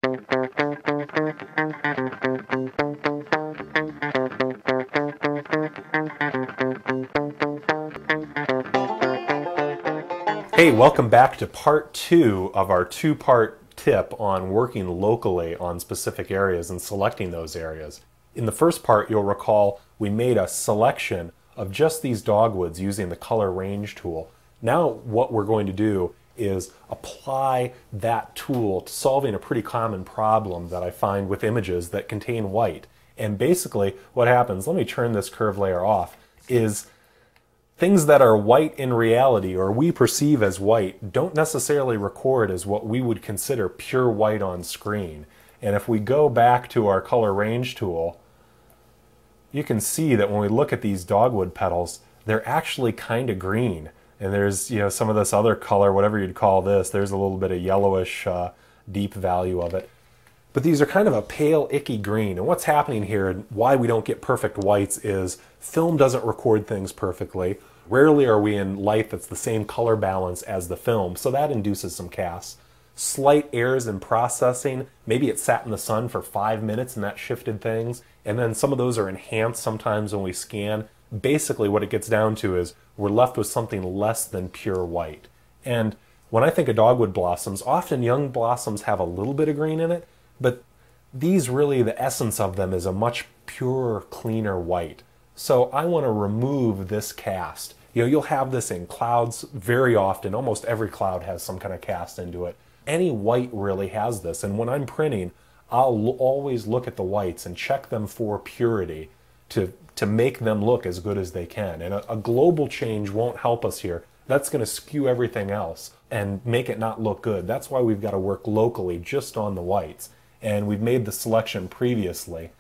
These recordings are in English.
Hey, welcome back to part two of our two-part tip on working locally on specific areas and selecting those areas. In the first part, you'll recall we made a selection of just these dogwoods using the color range tool. Now what we're going to do is apply that tool to solving a pretty common problem that I find with images that contain white. And basically what happens, let me turn this curve layer off, is things that are white in reality, or we perceive as white, don't necessarily record as what we would consider pure white on screen. And if we go back to our color range tool, you can see that when we look at these dogwood petals, they're actually kind of green. And there's, some of this other color, whatever you'd call this, there's a little bit of yellowish deep value of it. But these are kind of a pale, icky green. And what's happening here and why we don't get perfect whites is film doesn't record things perfectly. Rarely are we in light that's the same color balance as the film, so that induces some casts. Slight errors in processing, maybe it sat in the sun for 5 minutes and that shifted things, and then some of those are enhanced sometimes when we scan. Basically what it gets down to is we're left with something less than pure white. And when I think of dogwood blossoms, often young blossoms have a little bit of green in it, but these really, the essence of them is a much purer, cleaner white. So I want to remove this cast. You'll have this in clouds very often. Almost every cloud has some kind of cast into it. Any white really has this. And when I'm printing, I'll always look at the whites and check them for purity to make them look as good as they can. And a global change won't help us here. That's going to skew everything else and make it not look good. That's why we've got to work locally just on the whites. And we've made the selection previously.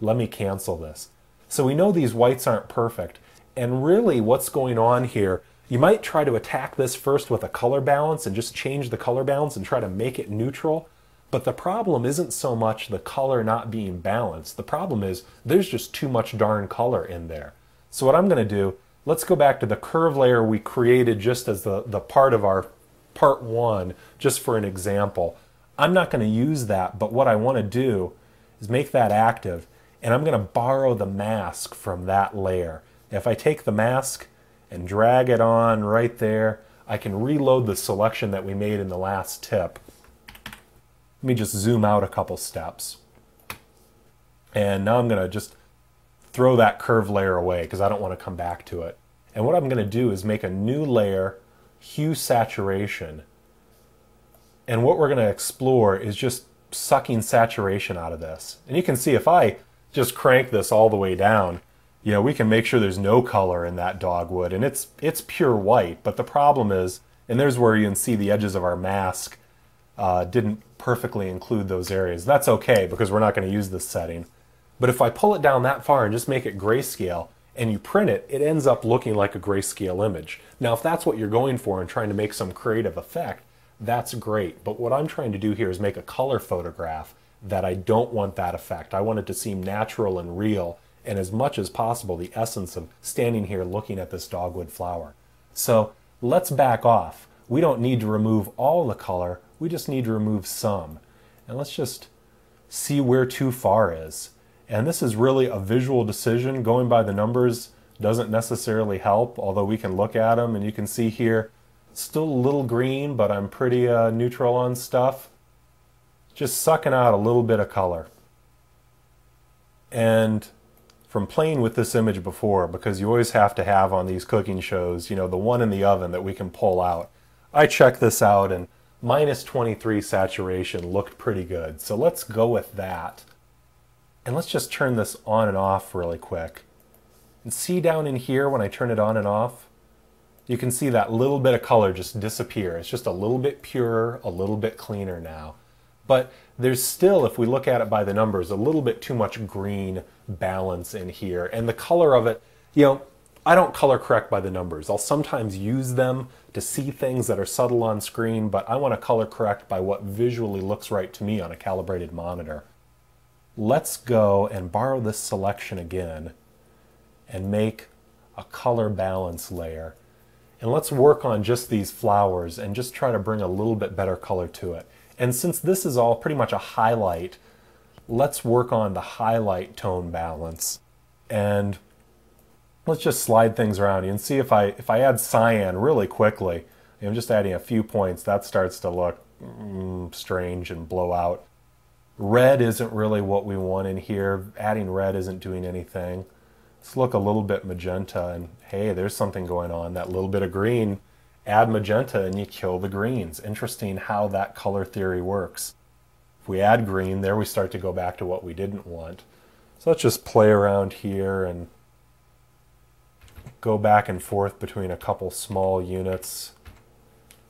Let me cancel this. So we know these whites aren't perfect. And really what's going on here, you might try to attack this first with a color balance and just change the color balance and try to make it neutral. But the problem isn't so much the color not being balanced. The problem is there's just too much darn color in there. So what I'm going to do, let's go back to the curve layer we created just as the part of our part one, just for an example. I'm not going to use that, but what I want to do is make that active, and I'm going to borrow the mask from that layer. If I take the mask and drag it on right there, I can reload the selection that we made in the last tip. Let me just zoom out a couple steps. And now I'm going to just throw that curve layer away because I don't want to come back to it. And what I'm going to do is make a new layer, hue saturation. And what we're going to explore is just sucking saturation out of this. And you can see if I just crank this all the way down, we can make sure there's no color in that dogwood, and it's pure white. But the problem is, and there's where you can see the edges of our mask didn't perfectly include those areas. That's okay because we're not going to use this setting. But if I pull it down that far and just make it grayscale and you print it, it ends up looking like a grayscale image. Now if that's what you're going for and trying to make some creative effect, that's great. But what I'm trying to do here is make a color photograph that I don't want that effect. I want it to seem natural and real, and as much as possible the essence of standing here looking at this dogwood flower. So let's back off. We don't need to remove all the color, we just need to remove some. And let's just see where too far is. And this is really a visual decision. Going by the numbers doesn't necessarily help, although we can look at them and you can see here, still a little green, but I'm pretty neutral on stuff. Just sucking out a little bit of color. And from playing with this image before, because you always have to have on these cooking shows, the one in the oven that we can pull out. I checked this out and minus 23 saturation looked pretty good. So let's go with that. And let's just turn this on and off really quick. And see down in here when I turn it on and off, you can see that little bit of color just disappear. It's just a little bit purer, a little bit cleaner now. But there's still, if we look at it by the numbers, a little bit too much green balance in here. And the color of it, I don't color correct by the numbers. I'll sometimes use them to see things that are subtle on screen, but I want to color correct by what visually looks right to me on a calibrated monitor. Let's go and borrow this selection again and make a color balance layer. And let's work on just these flowers and just try to bring a little bit better color to it. And since this is all pretty much a highlight, let's work on the highlight tone balance. And let's just slide things around. You can see if I add cyan really quickly, I'm just adding a few points, that starts to look strange and blow out. Red isn't really what we want in here. Adding red isn't doing anything. Let's look a little bit magenta, and hey, there's something going on. That little bit of green, add magenta and you kill the greens. Interesting how that color theory works. If we add green, there we start to go back to what we didn't want. So let's just play around here and go back and forth between a couple small units.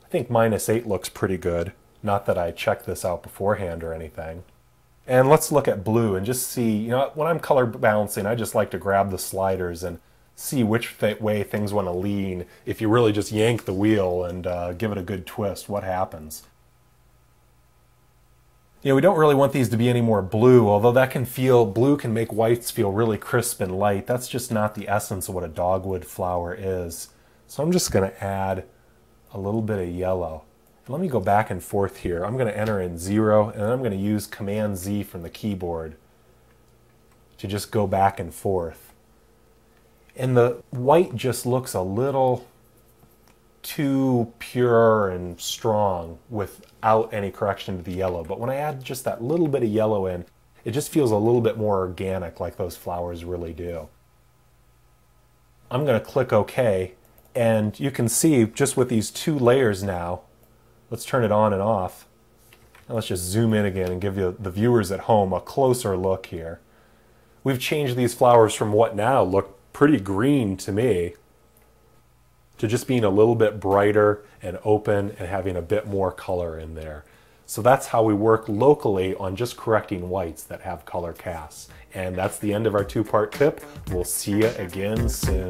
I think -8 looks pretty good. Not that I checked this out beforehand or anything. And let's look at blue and just see, you know, when I'm color balancing, I just like to grab the sliders and see which way things want to lean. If you really just yank the wheel and give it a good twist, what happens? You know, we don't really want these to be any more blue, although blue can make whites feel really crisp and light. That's just not the essence of what a dogwood flower is. So I'm just going to add a little bit of yellow. Let me go back and forth here. I'm going to enter in 0, and then I'm going to use Command Z from the keyboard to just go back and forth. And the white just looks a little too pure and strong without any correction to the yellow. But when I add just that little bit of yellow in, it just feels a little bit more organic, like those flowers really do. I'm going to click OK, and you can see just with these 2 layers now, let's turn it on and off. And let's just zoom in again and give you, the viewers at home, a closer look here. We've changed these flowers from what now look pretty green to me to just being a little bit brighter and open and having a bit more color in there. So that's how we work locally on just correcting whites that have color casts. And that's the end of our 2-part tip. We'll see you again soon.